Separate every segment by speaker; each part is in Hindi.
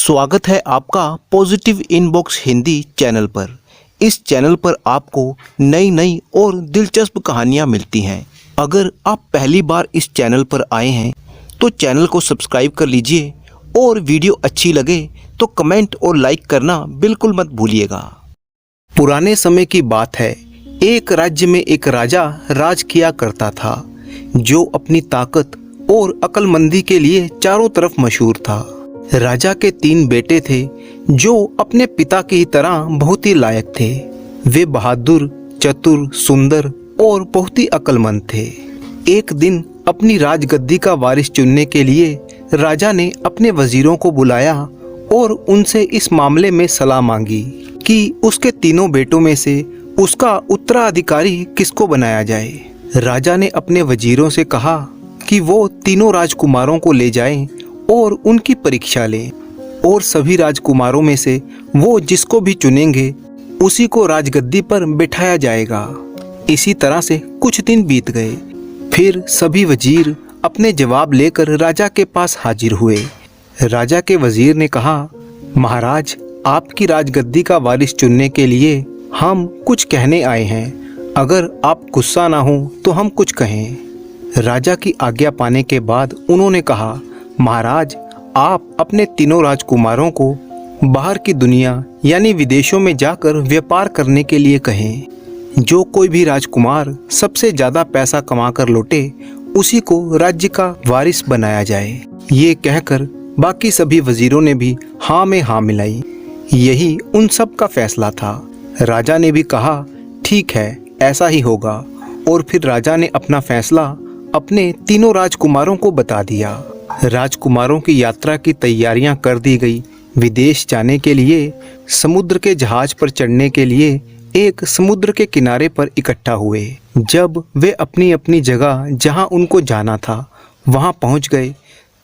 Speaker 1: स्वागत है आपका पॉजिटिव इनबॉक्स हिंदी चैनल पर। इस चैनल पर आपको नई नई और दिलचस्प कहानियाँ मिलती हैं। अगर आप पहली बार इस चैनल पर आए हैं तो चैनल को सब्सक्राइब कर लीजिए और वीडियो अच्छी लगे तो कमेंट और लाइक करना बिल्कुल मत भूलिएगा। पुराने समय की बात है, एक राज्य में एक राजा राज किया करता था जो अपनी ताकत और अक्लमंदी के लिए चारों तरफ मशहूर था। राजा के 3 बेटे थे जो अपने पिता की तरह बहुत ही लायक थे। वे बहादुर, चतुर, सुंदर और बहुत ही अक्लमंद थे। एक दिन अपनी राजगद्दी का वारिस चुनने के लिए राजा ने अपने वजीरों को बुलाया और उनसे इस मामले में सलाह मांगी कि उसके 3 बेटों में से उसका उत्तराधिकारी किसको बनाया जाए। राजा ने अपने वजीरों से कहा कि वो 3 राजकुमारों को ले जाएं और उनकी परीक्षा लें और सभी राजकुमारों में से वो जिसको भी चुनेंगे उसी को राजगद्दी पर बिठाया जाएगा। इसी तरह से कुछ दिन बीत गए। फिर सभी वजीर अपने जवाब लेकर राजा के पास हाजिर हुए। राजा के वजीर ने कहा, महाराज, आपकी राजगद्दी का वारिस चुनने के लिए हम कुछ कहने आए हैं। अगर आप गुस्सा ना हो तो हम कुछ कहें। राजा की आज्ञा पाने के बाद उन्होंने कहा, महाराज, आप अपने 3 राजकुमारों को बाहर की दुनिया यानी विदेशों में जाकर व्यापार करने के लिए कहें। जो कोई भी राजकुमार सबसे ज़्यादा पैसा कमाकर लौटे उसी को राज्य का वारिस बनाया जाए। ये कहकर बाकी सभी वजीरों ने भी हाँ में हाँ मिलाई। यही उन सब का फैसला था। राजा ने भी कहा, ठीक है, ऐसा ही होगा। और फिर राजा ने अपना फैसला अपने 3 राजकुमारों को बता दिया। राजकुमारों की यात्रा की तैयारियां कर दी गई। विदेश जाने के लिए समुद्र के जहाज पर चढ़ने के लिए एक समुद्र के किनारे पर इकट्ठा हुए। जब वे अपनी अपनी जगह जहां उनको जाना था वहां पहुंच गए,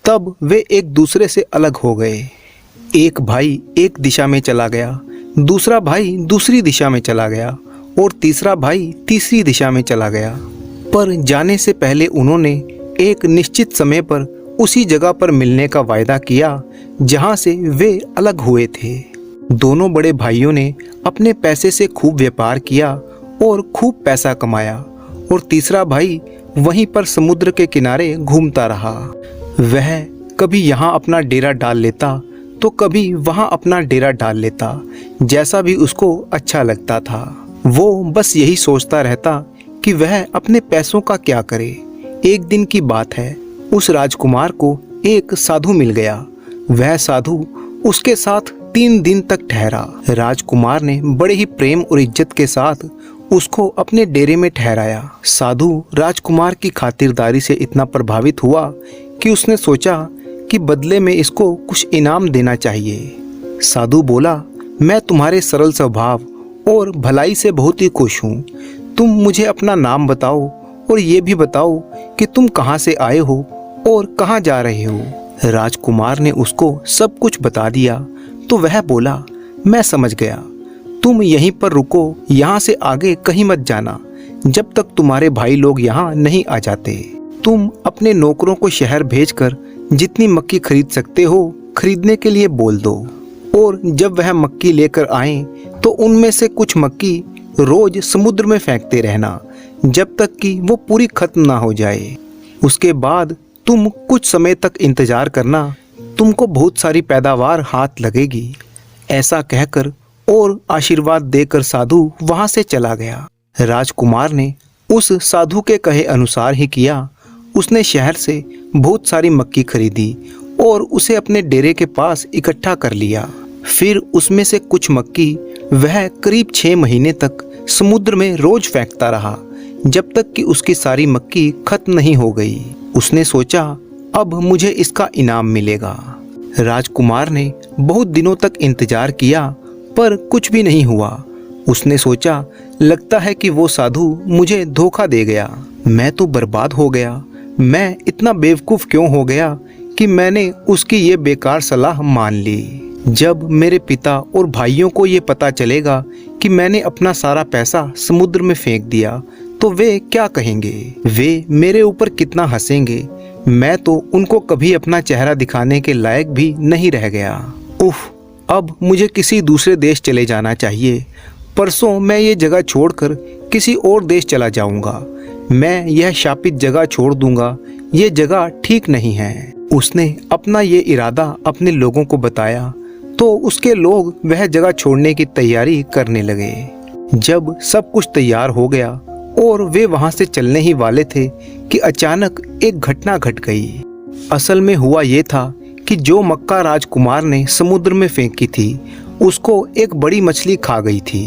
Speaker 1: तब वे एक दूसरे से अलग हो गए। एक भाई एक दिशा में चला गया, दूसरा भाई दूसरी दिशा में चला गया और तीसरा भाई तीसरी दिशा में चला गया। पर जाने से पहले उन्होंने एक निश्चित समय पर उसी जगह पर मिलने का वायदा किया जहां से वे अलग हुए थे। दोनों बड़े भाइयों ने अपने पैसे से खूब व्यापार किया और खूब पैसा कमाया और तीसरा भाई वहीं पर समुद्र के किनारे घूमता रहा। वह कभी यहाँ अपना डेरा डाल लेता तो कभी वहाँ अपना डेरा डाल लेता, जैसा भी उसको अच्छा लगता था। वो बस यही सोचता रहता कि वह अपने पैसों का क्या करे। एक दिन की बात है, उस राजकुमार को एक साधु मिल गया। वह साधु उसके साथ 3 दिन तक ठहरा। राजकुमार ने बड़े ही प्रेम और इज्जत के साथ उसको अपने डेरे में ठहराया। साधु राजकुमार की खातिरदारी से इतना प्रभावित हुआ कि उसने सोचा कि बदले में इसको कुछ इनाम देना चाहिए। साधु बोला, मैं तुम्हारे सरल स्वभाव और भलाई से बहुत ही खुश हूँ। तुम मुझे अपना नाम बताओ और ये भी बताओ कि तुम कहाँ से आए हो और कहाँ जा रहे हो। राजकुमार ने उसको सब कुछ बता दिया तो वह बोला, मैं समझ गया। तुम यहीं पर रुको, यहाँ से आगे कहीं मत जाना जब तक तुम्हारे भाई लोग यहाँ नहीं आ जाते। तुम अपने नौकरों को शहर भेजकर जितनी मक्की खरीद सकते हो खरीदने के लिए बोल दो और जब वह मक्की लेकर आए तो उनमें से कुछ मक्की रोज समुद्र में फेंकते रहना जब तक कि वो पूरी खत्म ना हो जाए। उसके बाद तुम कुछ समय तक इंतजार करना, तुमको बहुत सारी पैदावार हाथ लगेगी। ऐसा कहकर और आशीर्वाद देकर साधु वहां से चला गया। राजकुमार ने उस साधु के कहे अनुसार ही किया। उसने शहर से बहुत सारी मक्की खरीदी और उसे अपने डेरे के पास इकट्ठा कर लिया। फिर उसमें से कुछ मक्की वह करीब 6 महीने तक समुद्र में रोज फेंकता रहा जब तक कि उसकी सारी मक्की खत्म नहीं हो गई। उसने सोचा, अब मुझे इसका इनाम मिलेगा। राजकुमार ने बहुत दिनों तक इंतजार किया पर कुछ भी नहीं हुआ। उसने सोचा, लगता है कि वो साधु मुझे धोखा दे गया। मैं तो बर्बाद हो गया। मैं इतना बेवकूफ़ क्यों हो गया कि मैंने उसकी ये बेकार सलाह मान ली। जब मेरे पिता और भाइयों को ये पता चलेगा कि मैंने अपना सारा पैसा समुद्र में फेंक दिया तो वे क्या कहेंगे? वे मेरे ऊपर कितना हंसेंगे। मैं तो उनको कभी अपना चेहरा दिखाने के लायक भी नहीं रह गया। उफ, अब मुझे किसी दूसरे देश चले जाना चाहिए। परसों मैं ये जगह छोड़कर किसी और देश चला जाऊंगा। मैं यह शापित जगह छोड़ दूंगा, ये जगह ठीक नहीं है। उसने अपना ये इरादा अपने लोगों को बताया तो उसके लोग वह जगह छोड़ने की तैयारी करने लगे। जब सब कुछ तैयार हो गया और वे वहां से चलने ही वाले थे कि अचानक एक घटना घट गई। असल में हुआ ये था कि जो मक्का राजकुमार ने समुद्र में फेंकी थी उसको एक बड़ी मछली खा गई थी।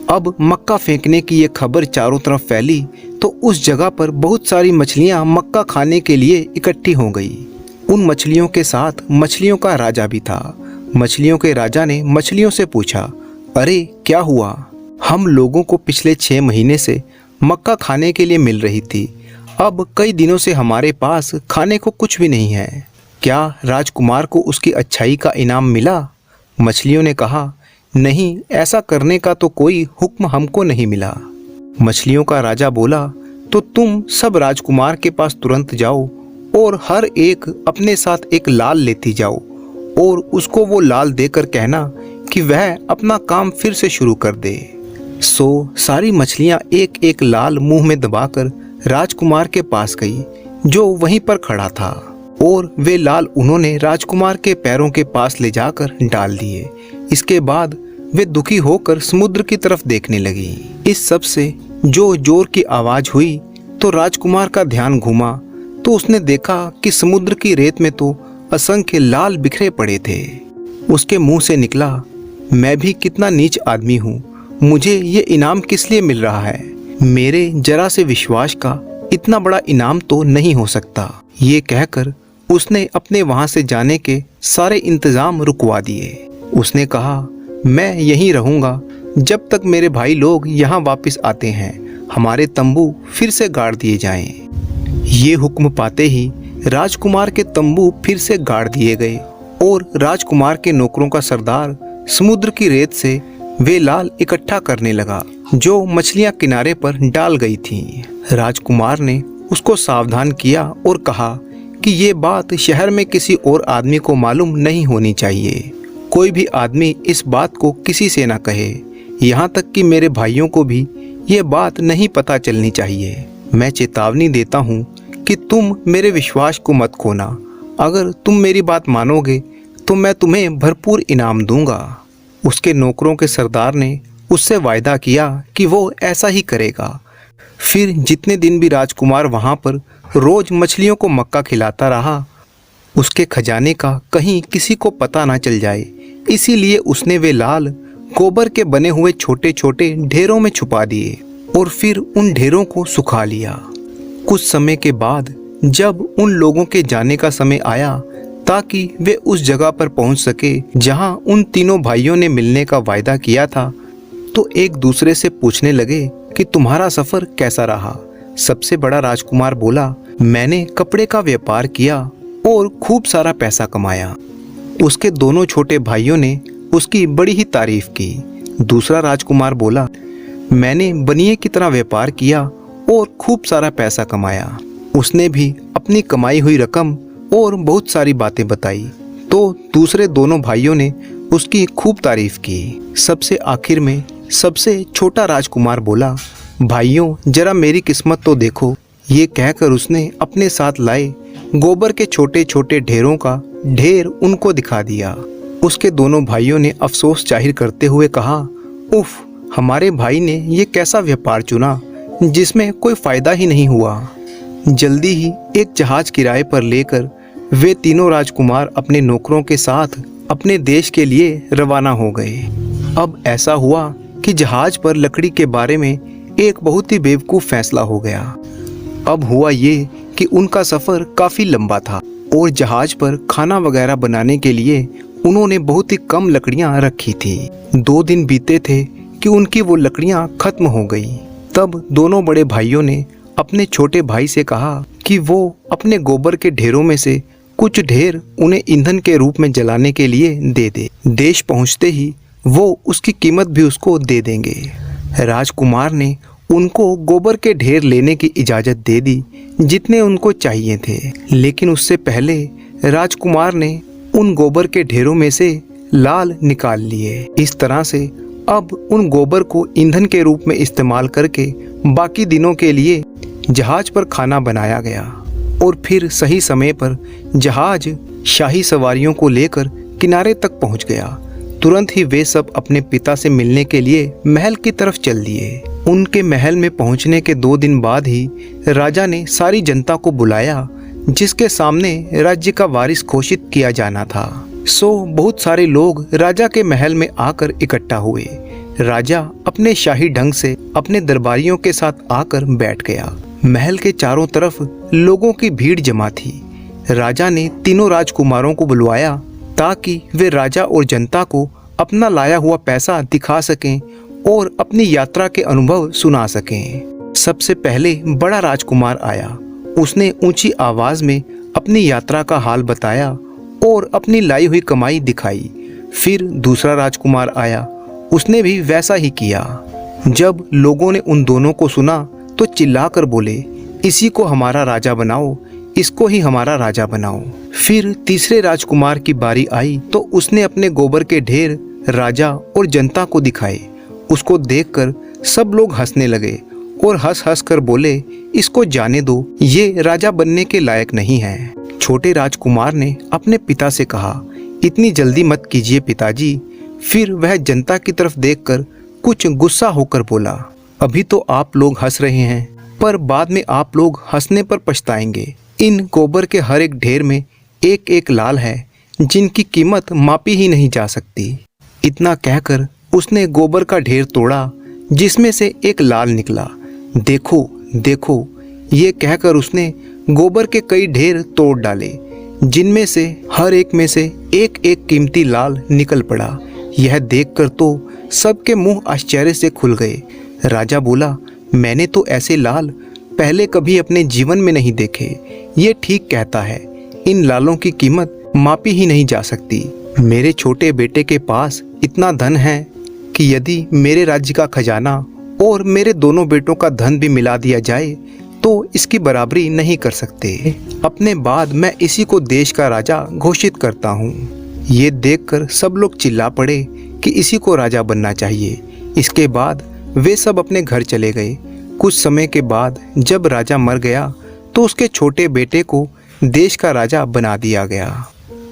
Speaker 1: अब मक्का फेंकने की ये खबर चारों तरफ फैली तो उस जगह पर बहुत सारी मछलियां मक्का खाने के लिए इकट्ठी हो गई। उन मछलियों के साथ मछलियों का राजा भी था। मछलियों के राजा ने मछलियों से पूछा, अरे क्या हुआ? हम लोगों को पिछले 6 महीने से मक्का खाने के लिए मिल रही थी, अब कई दिनों से हमारे पास खाने को कुछ भी नहीं है। क्या राजकुमार को उसकी अच्छाई का इनाम मिला? मछलियों ने कहा, नहीं, ऐसा करने का तो कोई हुक्म हमको नहीं मिला। मछलियों का राजा बोला, तो तुम सब राजकुमार के पास तुरंत जाओ और हर एक अपने साथ एक लाल लेती जाओ और उसको वो लाल देकर कहना कि वह अपना काम फिर से शुरू कर दे। सो सारी मछलियां एक एक लाल मुंह में दबाकर राजकुमार के पास गई जो वहीं पर खड़ा था, और वे लाल उन्होंने राजकुमार के पैरों के पास ले जाकर डाल दिए। इसके बाद वे दुखी होकर समुद्र की तरफ देखने लगी। इस सब से जो जोर की आवाज हुई तो राजकुमार का ध्यान घूमा तो उसने देखा कि समुद्र की रेत में तो असंख्य लाल बिखरे पड़े थे। उसके मुंह से निकला, मैं भी कितना नीच आदमी हूँ, मुझे ये इनाम किस लिए मिल रहा है? मेरे जरा से विश्वास का इतना बड़ा इनाम तो नहीं हो सकता। ये कहकर उसने अपने वहां से जाने के सारे इंतजाम रुकवा दिए। उसने कहा, मैं यहीं रहूंगा जब तक मेरे भाई लोग यहाँ वापस आते हैं, हमारे तंबू फिर से गाड़ दिए जाएं। ये हुक्म पाते ही राजकुमार के तंबू फिर से गाड़ दिए गए और राजकुमार के नौकरों का सरदार समुद्र की रेत से वे लाल इकट्ठा करने लगा जो मछलियां किनारे पर डाल गई थीं। राजकुमार ने उसको सावधान किया और कहा कि ये बात शहर में किसी और आदमी को मालूम नहीं होनी चाहिए। कोई भी आदमी इस बात को किसी से ना कहे, यहाँ तक कि मेरे भाइयों को भी ये बात नहीं पता चलनी चाहिए। मैं चेतावनी देता हूँ कि तुम मेरे विश्वास को मत खोना। अगर तुम मेरी बात मानोगे तो मैं तुम्हें भरपूर इनाम दूंगा। उसके नौकरों के सरदार ने उससे वायदा किया कि वो ऐसा ही करेगा। फिर जितने दिन भी राजकुमार वहाँ पर रोज मछलियों को मक्का खिलाता रहा, उसके खजाने का कहीं किसी को पता ना चल जाए, इसीलिए उसने वे लाल गोबर के बने हुए छोटे छोटे ढेरों में छुपा दिए और फिर उन ढेरों को सुखा लिया। कुछ समय के बाद जब उन लोगों के जाने का समय आया ताकि वे उस जगह पर पहुंच सके जहां उन तीनों भाइयों ने मिलने का वायदा किया था, तो एक दूसरे से पूछने लगे कि तुम्हारा सफर कैसा रहा। सबसे बड़ा राजकुमार बोला, मैंने कपड़े का व्यापार किया और खूब सारा पैसा कमाया। उसके दोनों छोटे भाइयों ने उसकी बड़ी ही तारीफ की। दूसरा राजकुमार बोला, मैंने बनिए की तरह व्यापार किया और खूब सारा पैसा कमाया। उसने भी अपनी कमाई हुई रकम और बहुत सारी बातें बताई तो दूसरे दोनों भाइयों ने उसकी खूब तारीफ की। सबसे आखिर में सबसे छोटा राजकुमार बोला, भाइयों जरा मेरी किस्मत तो देखो। ये कहकर उसने अपने साथ लाए गोबर के छोटे छोटे ढेरों का ढेर उनको दिखा दिया। उसके दोनों भाइयों ने अफसोस जाहिर करते हुए कहा, उफ, हमारे भाई ने ये कैसा व्यापार चुना जिसमें कोई फायदा ही नहीं हुआ। जल्दी ही एक जहाज किराए पर लेकर वे तीनों राजकुमार अपने नौकरों के साथ अपने देश के लिए रवाना हो गए। अब ऐसा हुआ कि जहाज पर लकड़ी के बारे में एक बहुत ही बेवकूफ़ फैसला हो गया। अब हुआ ये कि उनका सफ़र काफ़ी लंबा था और जहाज पर खाना वगैरह बनाने के लिए उन्होंने बहुत ही कम लकड़ियां रखी थी। 2 दिन बीते थे कि उनकी वो लकड़ियां खत्म हो गई। तब दोनों बड़े भाइयों ने अपने छोटे भाई से कहा कि वो अपने गोबर के ढेरों में से कुछ ढेर उन्हें ईंधन के रूप में जलाने के लिए दे दे। देश पहुंचते ही वो उसकी कीमत भी उसको दे देंगे। राजकुमार ने उनको गोबर के ढेर लेने की इजाज़त दे दी जितने उनको चाहिए थे, लेकिन उससे पहले राजकुमार ने उन गोबर के ढेरों में से लाल निकाल लिए। इस तरह से अब उन गोबर को ईंधन के रूप में इस्तेमाल करके बाकी दिनों के लिए जहाज पर खाना बनाया गया और फिर सही समय पर जहाज शाही सवारियों को लेकर किनारे तक पहुंच गया। तुरंत ही वे सब अपने पिता से मिलने के लिए महल की तरफ चल दिए। उनके महल में पहुंचने के 2 दिन बाद ही राजा ने सारी जनता को बुलाया, जिसके सामने राज्य का वारिस घोषित किया जाना था। बहुत सारे लोग राजा के महल में आकर इकट्ठा हुए। राजा अपने शाही ढंग से अपने दरबारियों के साथ आकर बैठ गया। महल के चारों तरफ लोगों की भीड़ जमा थी। राजा ने तीनों राजकुमारों को बुलवाया ताकि वे राजा और जनता को अपना लाया हुआ पैसा दिखा सकें और अपनी यात्रा के अनुभव सुना सकें। सबसे पहले बड़ा राजकुमार आया। उसने ऊंची आवाज में अपनी यात्रा का हाल बताया और अपनी लाई हुई कमाई दिखाई। फिर दूसरा राजकुमार आया, उसने भी वैसा ही किया। जब लोगों ने उन दोनों को सुना तो चिल्लाकर बोले, इसी को हमारा राजा बनाओ, इसको ही हमारा राजा बनाओ। फिर तीसरे राजकुमार की बारी आई तो उसने अपने गोबर के ढेर राजा और जनता को दिखाए। उसको देखकर सब लोग हंसने लगे और हंस हंस कर बोले, इसको जाने दो, ये राजा बनने के लायक नहीं है। छोटे राजकुमार ने अपने पिता से कहा, इतनी जल्दी मत कीजिए पिताजी। फिर वह जनता की तरफ देखकर कुछ गुस्सा होकर बोला, अभी तो आप लोग हंस रहे हैं, पर बाद में आप लोग हंसने पर पछताएंगे। इन गोबर के हर एक ढेर में एक एक लाल है, जिनकी कीमत मापी ही नहीं जा सकती। इतना कहकर उसने गोबर का ढेर तोड़ा, जिसमें से एक लाल निकला। देखो देखो, ये कहकर उसने गोबर के कई ढेर तोड़ डाले, जिनमें से हर एक में से एक एक कीमती लाल निकल पड़ा। यह देखकर तो सबके मुंह आश्चर्य से खुल गए। राजा बोला, मैंने तो ऐसे लाल पहले कभी अपने जीवन में नहीं देखे। ये ठीक कहता है, इन लालों की कीमत मापी ही नहीं जा सकती। मेरे छोटे बेटे के पास इतना धन है कि यदि मेरे राज्य का खजाना और मेरे दोनों बेटों का धन भी मिला दिया जाए तो इसकी बराबरी नहीं कर सकते। अपने बाद मैं इसी को देश का राजा घोषित करता हूँ। ये देखकर सब लोग चिल्ला पड़े कि इसी को राजा बनना चाहिए। इसके बाद वे सब अपने घर चले गए। कुछ समय के बाद जब राजा मर गया तो उसके छोटे बेटे को देश का राजा बना दिया गया।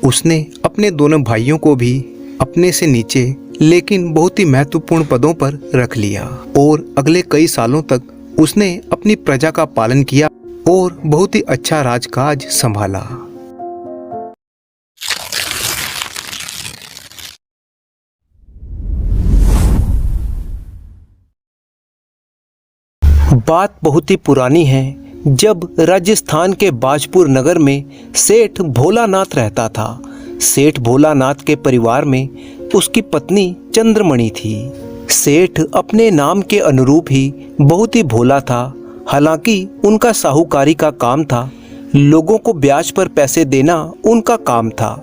Speaker 1: उसने अपने दोनों भाइयों को भी अपने से नीचे लेकिन बहुत ही महत्वपूर्ण पदों पर रख लिया और अगले कई सालों तक उसने अपनी प्रजा का पालन किया और बहुत ही अच्छा राजकाज संभाला। बात बहुत ही पुरानी है, जब राजस्थान के बाजपुर नगर में सेठ भोलानाथ रहता था। सेठ भोलानाथ के परिवार में उसकी पत्नी चंद्रमणि थी। सेठ अपने नाम के अनुरूप ही बहुत ही भोला था। हालांकि उनका साहूकारी का काम था, लोगों को ब्याज पर पैसे देना उनका काम था,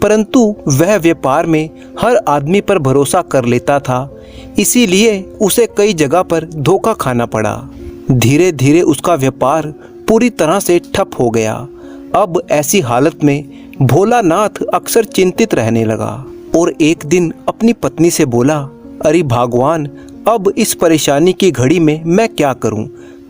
Speaker 1: परंतु वह व्यापार में हर आदमी पर भरोसा कर लेता था, इसीलिए उसे कई जगह पर धोखा खाना पड़ा। धीरे धीरे उसका व्यापार पूरी तरह से ठप हो गया। अब ऐसी हालत में भोलानाथ अक्सर चिंतित रहने लगा और एक दिन अपनी पत्नी से बोला, अरे भगवान, अब इस परेशानी की घड़ी में मैं क्या करूं?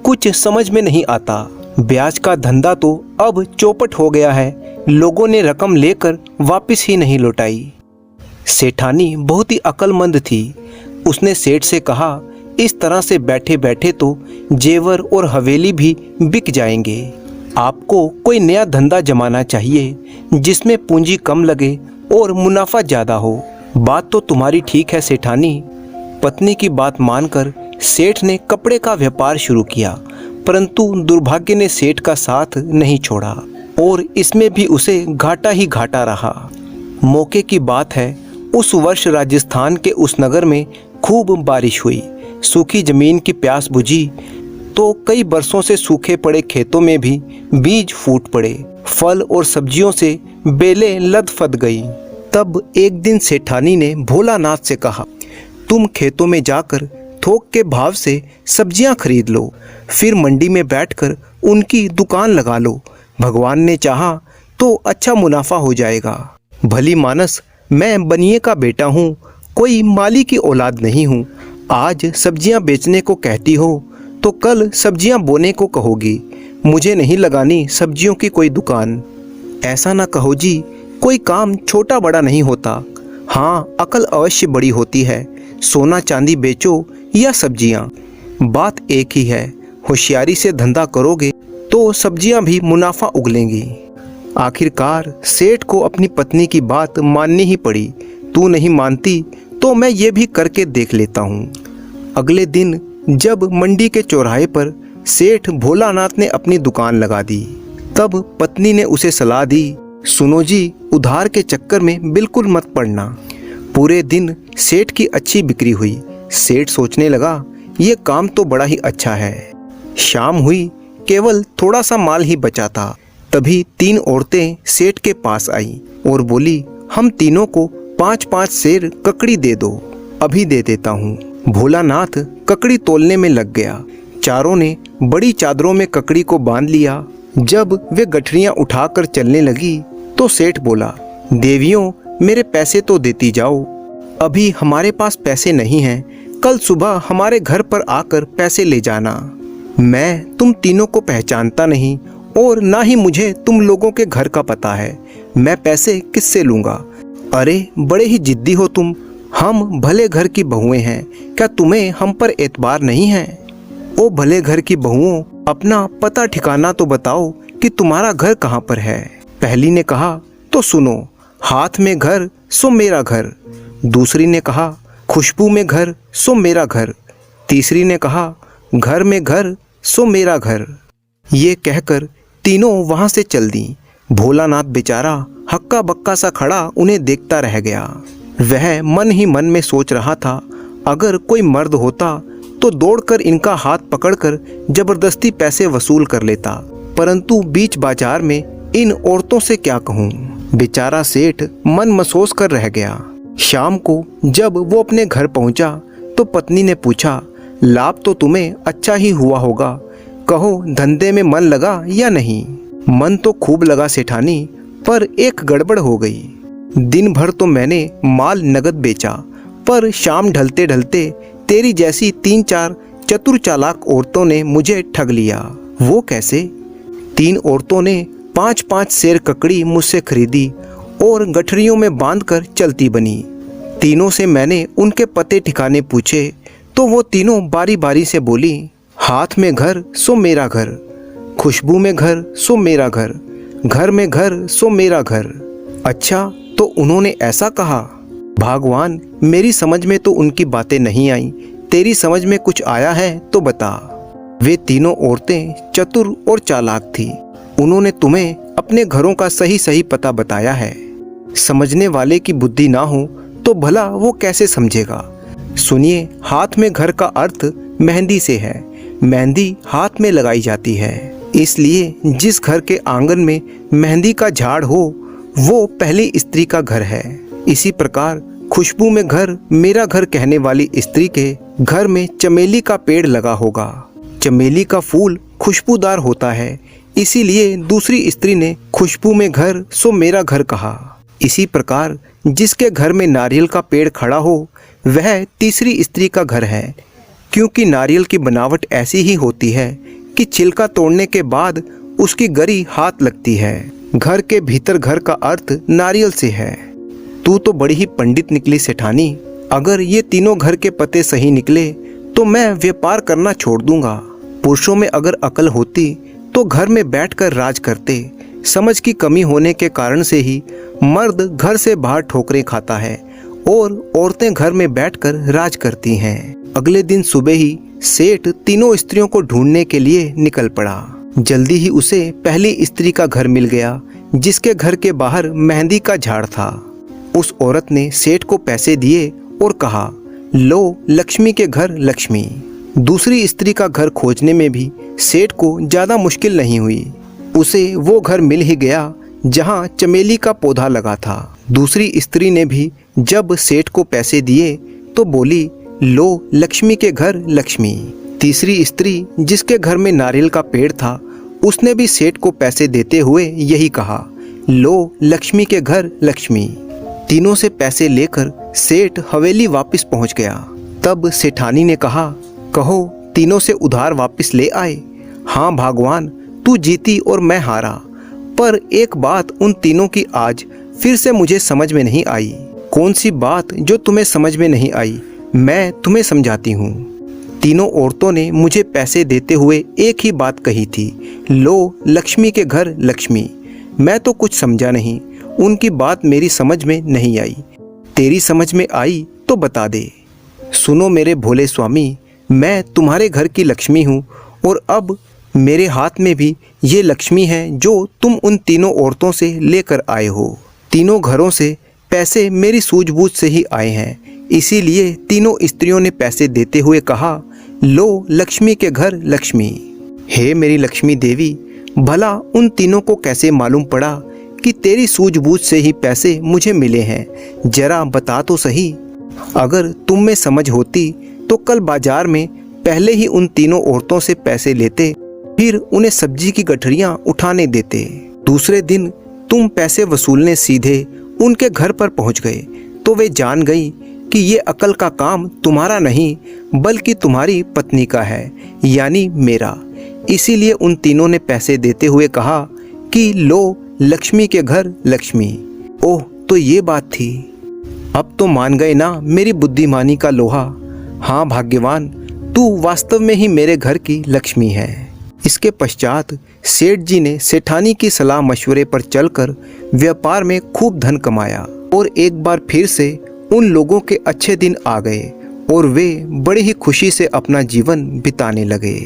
Speaker 1: कुछ समझ में नहीं आता। ब्याज का धंधा तो अब चौपट हो गया है, लोगों ने रकम लेकर वापस ही नहीं लौटाई। सेठानी बहुत ही अक्लमंद थी। उसने सेठ से कहा, इस तरह से बैठे बैठे तो जेवर और हवेली भी बिक जाएंगे। आपको कोई नया धंधा जमाना चाहिए जिसमें पूंजी कम लगे और मुनाफा ज़्यादा हो। बात तो तुम्हारी ठीक है सेठानी। पत्नी की बात मानकर सेठ ने कपड़े का व्यापार शुरू किया, परंतु दुर्भाग्य ने सेठ का साथ नहीं छोड़ा और इसमें भी उसे घाटा ही घाटा रहा। मौके की बात है, उस वर्ष राजस्थान के उस नगर में खूब बारिश हुई। सूखी जमीन की प्यास बुझी तो कई बरसों से सूखे पड़े खेतों में भी बीज फूट पड़े। फल और सब्जियों से बेलें लदफद गई। तब एक दिन सेठानी ने भोलानाथ से कहा, तुम खेतों में जाकर थोक के भाव से सब्जियां खरीद लो, फिर मंडी में बैठकर उनकी दुकान लगा लो। भगवान ने चाहा तो अच्छा मुनाफा हो जाएगा। भली मानस मैं बनिए का बेटा हूँ, कोई माली की औलाद नहीं हूँ। आज सब्जियाँ बेचने को कहती हो तो कल सब्जियाँ बोने को कहोगी। मुझे नहीं लगानी सब्जियों की कोई दुकान। ऐसा ना कहो जी, कोई काम छोटा बड़ा नहीं होता। हाँ, अकल अवश्य बड़ी होती है। सोना चांदी बेचो या सब्जियाँ, बात एक ही है। होशियारी से धंधा करोगे तो सब्जियाँ भी मुनाफा उगलेंगी। आखिरकार सेठ को अपनी पत्नी की बात माननी ही पड़ी। तू नहीं मानती तो मैं ये भी करके देख लेता हूँ। अगले दिन जब मंडी के चौराहे पर सेठ भोलानाथ ने अपनी दुकान लगा दी, तब पत्नी ने उसे सलाह दी, सुनो जी, उधार के चक्कर में बिल्कुल मत पड़ना। पूरे दिन सेठ की अच्छी बिक्री हुई। सेठ सोचने लगा, ये काम तो बड़ा ही अच्छा है। शाम हुई, केवल थोड़ा सा माल ही बचा था। तभी 3 औरतें सेठ के पास आईं और बोली, हम तीनों को 5-5 सेर ककड़ी दे दो। अभी दे देता हूँ। भोलानाथ ककड़ी तोलने में लग गया। चारों ने बड़ी चादरों में ककड़ी को बांध लिया। जब वे गठरियां उठाकर चलने लगी तो सेठ बोला, देवियों, मेरे पैसे तो देती जाओ। अभी हमारे पास पैसे नहीं हैं, कल सुबह हमारे घर पर आकर पैसे ले जाना। मैं तुम तीनों को पहचानता नहीं और ना ही मुझे तुम लोगों के घर का पता है। मैं पैसे किससे लूँगा? अरे बड़े ही जिद्दी हो तुम। हम भले घर की बहुएं हैं, क्या तुम्हें हम पर एतबार नहीं है? ओ भले घर की बहुओं, अपना पता ठिकाना तो बताओ कि तुम्हारा घर कहाँ पर है। पहली ने कहा, तो सुनो, हाथ में घर सो मेरा घर। दूसरी ने कहा, खुशबू में घर सो मेरा घर। तीसरी ने कहा, घर में घर सो मेरा घर। ये कहकर तीनों वहाँ से चल दी। भोलानाथ बेचारा हक्का बक्का सा खड़ा उन्हें देखता रह गया। वह मन ही मन में सोच रहा था, अगर कोई मर्द होता तो दौड़कर इनका हाथ पकड़कर जबरदस्ती पैसे वसूल कर लेता, परंतु बीच बाजार में इन औरतों से क्या कहूँ। बेचारा सेठ मन मसोस कर रह गया। शाम को जब वो अपने घर पहुंचा तो पत्नी ने पूछा, लाभ तो तुम्हें अच्छा ही हुआ होगा, कहो धंधे में मन लगा या नहीं? मन तो खूब लगा सेठानी, पर एक गड़बड़ हो गई। दिन भर तो मैंने माल नगद बेचा, पर शाम ढलते ढलते तेरी जैसी 3-4 चतुर चालाक औरतों ने मुझे ठग लिया। वो कैसे? 3 औरतों ने 5-5 सेर ककड़ी मुझसे खरीदी और गठरियों में बांधकर चलती बनी। तीनों से मैंने उनके पते ठिकाने पूछे तो वो तीनों बारी बारी से बोली, हाथ में घर सो मेरा घर, खुशबू में घर सो मेरा घर, घर में घर सो मेरा घर। अच्छा, तो उन्होंने ऐसा कहा? भगवान, मेरी समझ में तो उनकी बातें नहीं आई, तेरी समझ में कुछ आया है तो बता। वे तीनों औरतें चतुर और चालाक थी। उन्होंने तुम्हें अपने घरों का सही सही पता बताया है। समझने वाले की बुद्धि ना हो तो भला वो कैसे समझेगा। सुनिए, हाथ में घर का अर्थ मेहंदी से है। मेहंदी हाथ में लगाई जाती है, इसलिए जिस घर के आंगन में मेहंदी का झाड़ हो वो पहली स्त्री का घर है। इसी प्रकार खुशबू में घर मेरा घर कहने वाली स्त्री के घर में चमेली का पेड़ लगा होगा। चमेली का फूल खुशबूदार होता है, इसीलिए दूसरी स्त्री ने खुशबू में घर सो मेरा घर कहा। इसी प्रकार जिसके घर में नारियल का पेड़ खड़ा हो वह तीसरी स्त्री का घर है, क्योंकि नारियल की बनावट ऐसी ही होती है कि छिलका तोड़ने के बाद उसकी गरी हाथ लगती है। घर के भीतर घर का अर्थ नारियल से है। तू तो बड़ी ही पंडित निकली सेठानी। अगर ये तीनों घर के पते सही निकले तो मैं व्यापार करना छोड़ दूंगा। पुरुषों में अगर अकल होती तो घर में बैठकर राज करते। समझ की कमी होने के कारण से ही मर्द घर से बाहर ठोकरें खाता है और औरतें घर में बैठकर राज करती हैं। अगले दिन सुबह ही सेठ तीनों स्त्रियों को ढूंढने के लिए निकल पड़ा। जल्दी ही उसे पहली स्त्री का घर मिल गया, जिसके घर के बाहर मेहंदी का झाड़ था। उस औरत ने सेठ को पैसे दिए और कहा, लो लक्ष्मी के घर लक्ष्मी। दूसरी स्त्री का घर खोजने में भी सेठ को ज़्यादा मुश्किल नहीं हुई। उसे वो घर मिल ही गया जहाँ चमेली का पौधा लगा था। दूसरी स्त्री ने भी जब सेठ को पैसे दिए तो बोली, लो लक्ष्मी के घर लक्ष्मी। तीसरी स्त्री जिसके घर में नारियल का पेड़ था उसने भी सेठ को पैसे देते हुए यही कहा, लो लक्ष्मी के घर लक्ष्मी। तीनों से पैसे लेकर सेठ हवेली वापस पहुंच गया। तब सेठानी ने कहा, कहो तीनों से उधार वापस ले आए? हाँ भगवान, तू जीती और मैं हारा, पर एक बात उन तीनों की आज फिर से मुझे समझ में नहीं आई। कौन सी बात जो तुम्हें समझ में नहीं आई? मैं तुम्हें समझाती हूँ। तीनों औरतों ने मुझे पैसे देते हुए एक ही बात कही थी, लो लक्ष्मी के घर लक्ष्मी। मैं तो कुछ समझा नहीं, उनकी बात मेरी समझ में नहीं आई। तेरी समझ में आई तो बता दे। सुनो मेरे भोले स्वामी, मैं तुम्हारे घर की लक्ष्मी हूँ और अब मेरे हाथ में भी ये लक्ष्मी है जो तुम उन तीनों औरतों से लेकर आए हो। तीनों घरों से पैसे मेरी सूझबूझ से ही आए हैं, इसीलिए तीनों स्त्रियों ने पैसे देते हुए कहा, लो लक्ष्मी के घर लक्ष्मी। हे मेरी लक्ष्मी देवी, भला उन तीनों को कैसे मालूम पड़ा कि तेरी सूझबूझ से ही पैसे मुझे मिले हैं? जरा बता तो सही। अगर तुम में समझ होती तो कल बाजार में पहले ही उन तीनों औरतों से पैसे लेते, फिर उन्हें सब्जी की गठरियां उठाने देते। दूसरे दिन तुम पैसे वसूलने सीधे उनके घर पर पहुंच गए तो वे जान गई कि ये अकल का काम तुम्हारा नहीं बल्कि तुम्हारी पत्नी का है, यानी मेरा। इसीलिए उन तीनों ने पैसे देते हुए कहा कि लो लक्ष्मी के घर लक्ष्मी। ओह, तो ये बात थी। अब तो मान गए ना मेरी बुद्धिमानी का लोहा। हाँ भाग्यवान, तू वास्तव में ही मेरे घर की लक्ष्मी है। इसके पश्चात सेठ जी ने सेठानी की सलाह मशवरे पर चलकर व्यापार में खूब धन कमाया और एक बार फिर से उन लोगों के अच्छे दिन आ गए और वे बड़ी ही खुशी से अपना जीवन बिताने लगे।